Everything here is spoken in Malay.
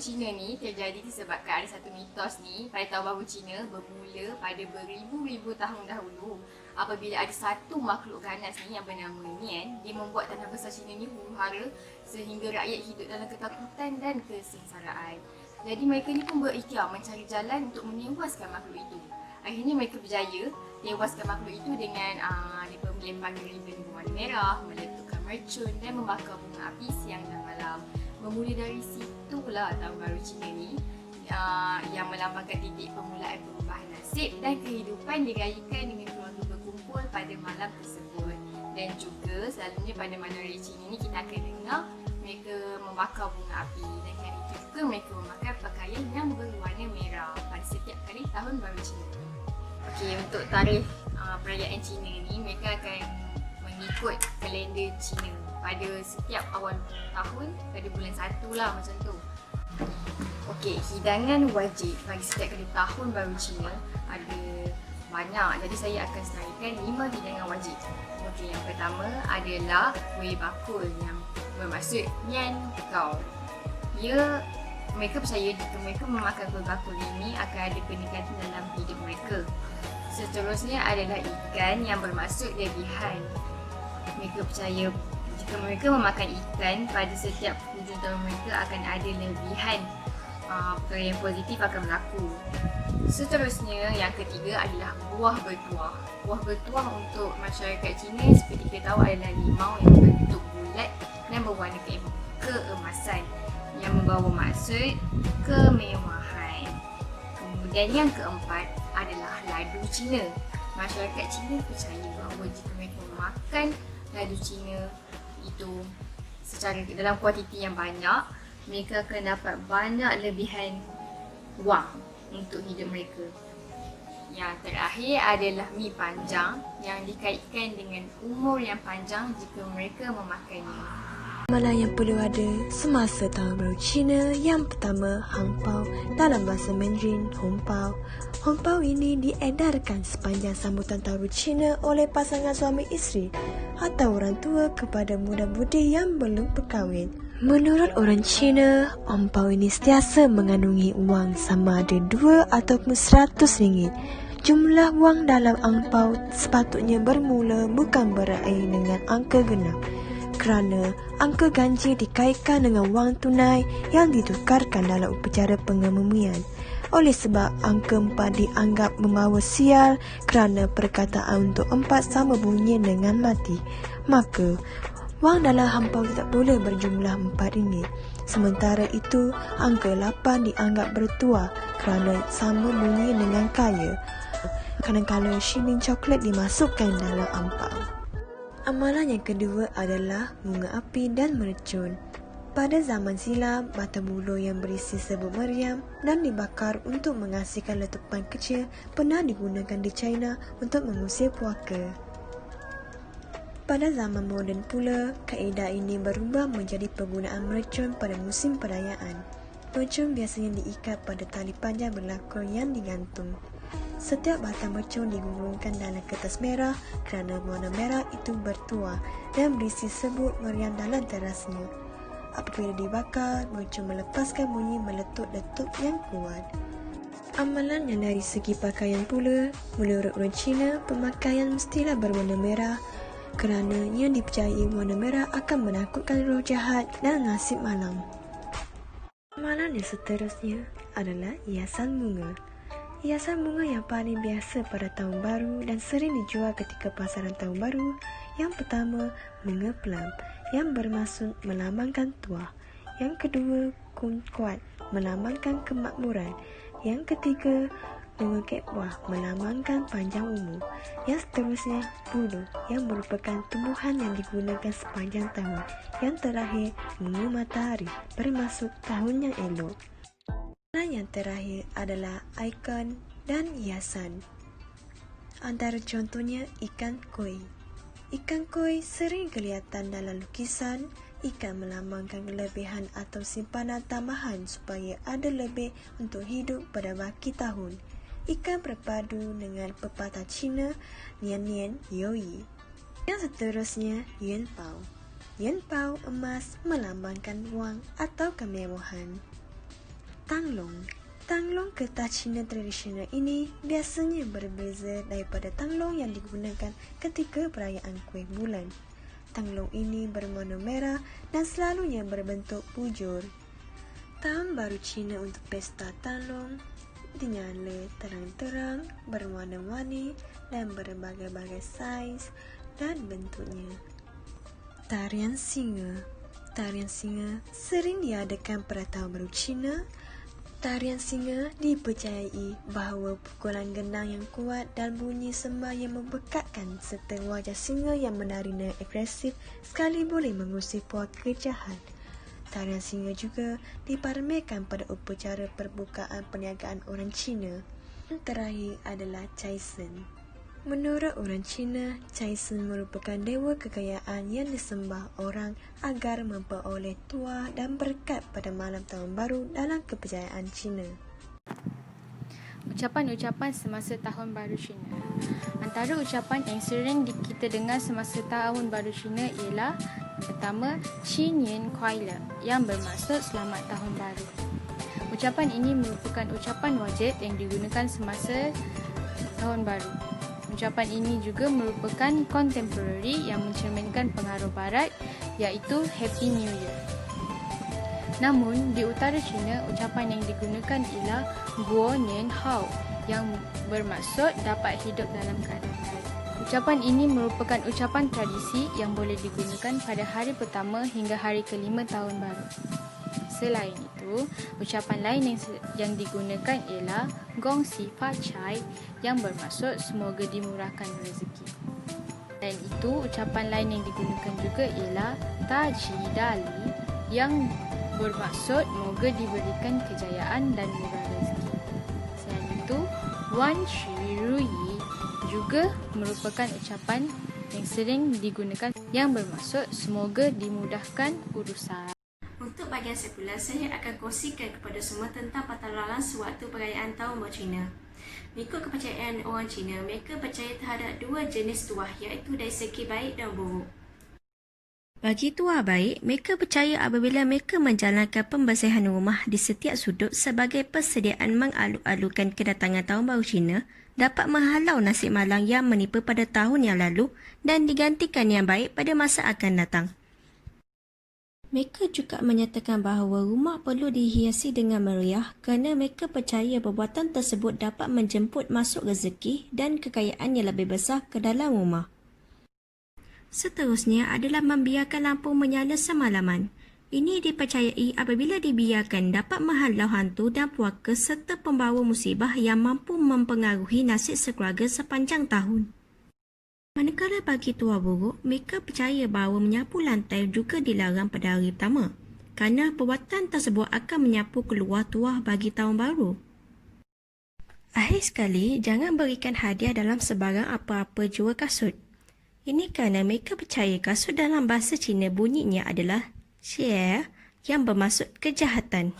Cina ni terjadi disebabkan ada satu mitos ni pada Tahun Baru Cina bermula pada beribu-ribu tahun dahulu apabila ada satu makhluk ganas ni yang bernama Nian. Dia membuat tanah besar Cina ni huru-hara sehingga rakyat hidup dalam ketakutan dan kesengsaraan. Jadi mereka ni pun berikhtiar mencari jalan untuk menewaskan makhluk itu. Akhirnya mereka berjaya tewaskan makhluk itu dengan melemparkan ribbon berwarna merah, meletupkan mercun dan membakar bunga api siang dan malam. Bermula dari situlah Tahun Baru Cina ni yang melambangkan titik permulaan perubahan nasib dan kehidupan dirayakan dengan keluarga berkumpul pada malam tersebut. Dan juga selalunya pada malam raya Cina ni kita akan dengar mereka membakar bunga api, dan kali itu juga mereka memakai pakaian yang berwarna merah pada setiap kali Tahun Baru Cina. Okey, untuk tarikh perayaan Cina ni mereka akan mengikut kalender Cina pada setiap awal tahun pada bulan 1 lah macam tu. Okey, hidangan wajib bagi setiap kali Tahun Baru Cina ada banyak. Jadi saya akan senaraikan 5 hidangan wajib. Okey, yang pertama adalah kuih bakul yang bermaksud Nian Gao. Mereka percaya jika mereka memakan kuih bakul ini akan ada peningkatan dalam hidup mereka. Seterusnya adalah ikan yang bermaksud lebihan. Mereka percaya jika mereka memakan ikan pada setiap hujung tahun mereka akan ada lebihan perkara yang positif akan berlaku. Seterusnya yang ketiga adalah buah bertuah. Buah bertuah untuk masyarakat Cina seperti kita tahu adalah limau yang berbentuk bulat dan berwarna keemasan yang membawa maksud kemewahan. Kemudian yang keempat adalah ladu Cina. Masyarakat Cina percaya bahawa jika mereka makan ladu Cina itu secara dalam kuantiti yang banyak, mereka akan dapat banyak lebihan wang untuk hidup mereka. Yang terakhir adalah mi panjang yang dikaitkan dengan umur yang panjang jika mereka memakannya. Amalan yang perlu ada semasa Tahun Baru Cina. Yang pertama, hangpao, dalam bahasa Mandarin, hongpao. Hongpao ini diedarkan sepanjang sambutan Tahun Baru Cina oleh pasangan suami isteri atau orang tua kepada muda-mudi yang belum berkahwin. Menurut orang Cina, hongpao ini sentiasa mengandungi wang sama ada 2 ataupun 100 ringgit. Jumlah wang dalam angpau sepatutnya bermula bukan berakhir dengan angka genap, kerana angka ganjil dikaitkan dengan wang tunai yang ditukarkan dalam upacara pengemumian. Oleh sebab angka 4 dianggap membawa sial kerana perkataan untuk 4 sama bunyi dengan mati, maka wang dalam hangpau tak boleh berjumlah 4 ringgit. Sementara itu, angka 8 dianggap bertuah kerana sama bunyi dengan kaya. Kadang-kadang shilling coklat dimasukkan dalam angpau. Amalan yang kedua adalah bunga api dan mercun. Pada zaman silam, bata buluh yang berisi serbuk meriam dan dibakar untuk menghasilkan letupan kecil pernah digunakan di China untuk mengusir puaka. Pada zaman moden pula, kaedah ini berubah menjadi penggunaan mercun pada musim perayaan. Mercun biasanya diikat pada tali panjang berlakon yang digantung. Setiap batang mercun digulungkan dalam kertas merah kerana warna merah itu bertuah dan berisi serbuk meriam dalam terasnya. Apabila dibakar, mercun melepaskan bunyi meletup-letup yang kuat. Amalan yang dari segi pakaian pula, menurut orang Cina, pemakaian mestilah berwarna merah kerana yang dipercayai warna merah akan menakutkan roh jahat dan nasib malam. Amalan yang seterusnya adalah hiasan bunga. Hiasan bunga yang paling biasa pada Tahun Baru dan sering dijual ketika pasaran Tahun Baru. Yang pertama, bunga plum yang bermaksud melambangkan tuah. Yang kedua, kumquat melambangkan kemakmuran. Yang ketiga, bunga kekbah melambangkan panjang umur. Yang seterusnya, buluh yang merupakan tumbuhan yang digunakan sepanjang tahun. Yang terakhir, bunga matahari bermaksud tahun yang elok. Yang terakhir adalah ikon dan hiasan. Antara contohnya ikan koi. Ikan koi sering kelihatan dalam lukisan. Ikan melambangkan kelebihan atau simpanan tambahan supaya ada lebih untuk hidup pada baki tahun. Ikan berpadu dengan pepatah Cina Nian Nian Yoi. Yang seterusnya Yuan Pao. Yuan Pao emas melambangkan wang atau kemewahan. Tanglong. Tanglong kertas Cina tradisional ini biasanya berbeza daripada tanglong yang digunakan ketika perayaan kuih bulan. Tanglong ini berwarna merah dan selalunya berbentuk bujur. Tahun baru Cina untuk pesta tanglong dinyala terang-terang, berwarna-warni dan berbagai-bagai saiz dan bentuknya. Tarian singa. Tarian singa sering diadakan pada tahun baru Cina. Tarian singa dipercayai bahawa pukulan genang yang kuat dan bunyi sembah yang membekakkan serta wajah singa yang menari dan agresif sekali boleh mengusir puaka jahat. Tarian singa juga dipamerkan pada upacara perbukaan perniagaan orang Cina. Yang terakhir adalah Cai Sen. Menurut orang Cina, Cai Sen merupakan dewa kekayaan yang disembah orang agar memperoleh tuah dan berkat pada malam tahun baru dalam kepercayaan Cina. Ucapan-ucapan semasa Tahun Baru Cina. Antara ucapan yang sering kita dengar semasa Tahun Baru Cina ialah pertama, Qin Nian Kuai Le, yang bermaksud Selamat Tahun Baru. Ucapan ini merupakan ucapan wajib yang digunakan semasa Tahun Baru. Ucapan ini juga merupakan contemporary yang mencerminkan pengaruh barat, iaitu Happy New Year. Namun, di utara China, ucapan yang digunakan ialah Guo Nian Hao, yang bermaksud dapat hidup dalam keadaan baik. Ucapan ini merupakan ucapan tradisi yang boleh digunakan pada hari pertama hingga hari kelima tahun baru. Selain itu, ucapan lain yang digunakan ialah Gong Si Fa Chai, yang bermaksud semoga dimurahkan rezeki. Dan itu, ucapan lain yang digunakan juga ialah Ta Ji Dali, yang bermaksud semoga diberikan kejayaan dan murah rezeki. Selain itu, Wan Xu Ru Yi juga merupakan ucapan yang sering digunakan yang bermaksud semoga dimudahkan urusan. Untuk bahagian sekular, saya akan kongsikan kepada semua tentang patah sewaktu perayaan Tahun Baru Cina. Mengikut kepercayaan orang Cina, mereka percaya terhadap dua jenis tuah, iaitu dari segi baik dan buruk. Bagi tuah baik, mereka percaya apabila mereka menjalankan pembersihan rumah di setiap sudut sebagai persediaan mengalu-alukan kedatangan Tahun Baru Cina, dapat menghalau nasib malang yang menimpa pada tahun yang lalu dan digantikan yang baik pada masa akan datang. Mereka juga menyatakan bahawa rumah perlu dihiasi dengan meriah kerana mereka percaya perbuatan tersebut dapat menjemput masuk rezeki dan kekayaan yang lebih besar ke dalam rumah. Seterusnya adalah membiarkan lampu menyala semalaman. Ini dipercayai apabila dibiarkan dapat menghalau hantu dan puaka serta pembawa musibah yang mampu mempengaruhi nasib sekeluarga sepanjang tahun. Manakala bagi tuah buruk, mereka percaya bahawa menyapu lantai juga dilarang pada hari pertama kerana perbuatan tersebut akan menyapu keluar tuah bagi tahun baru. Akhir sekali, jangan berikan hadiah dalam sebarang apa-apa jua kasut. Ini kerana mereka percaya kasut dalam bahasa Cina bunyinya adalah xie, yang bermaksud kejahatan.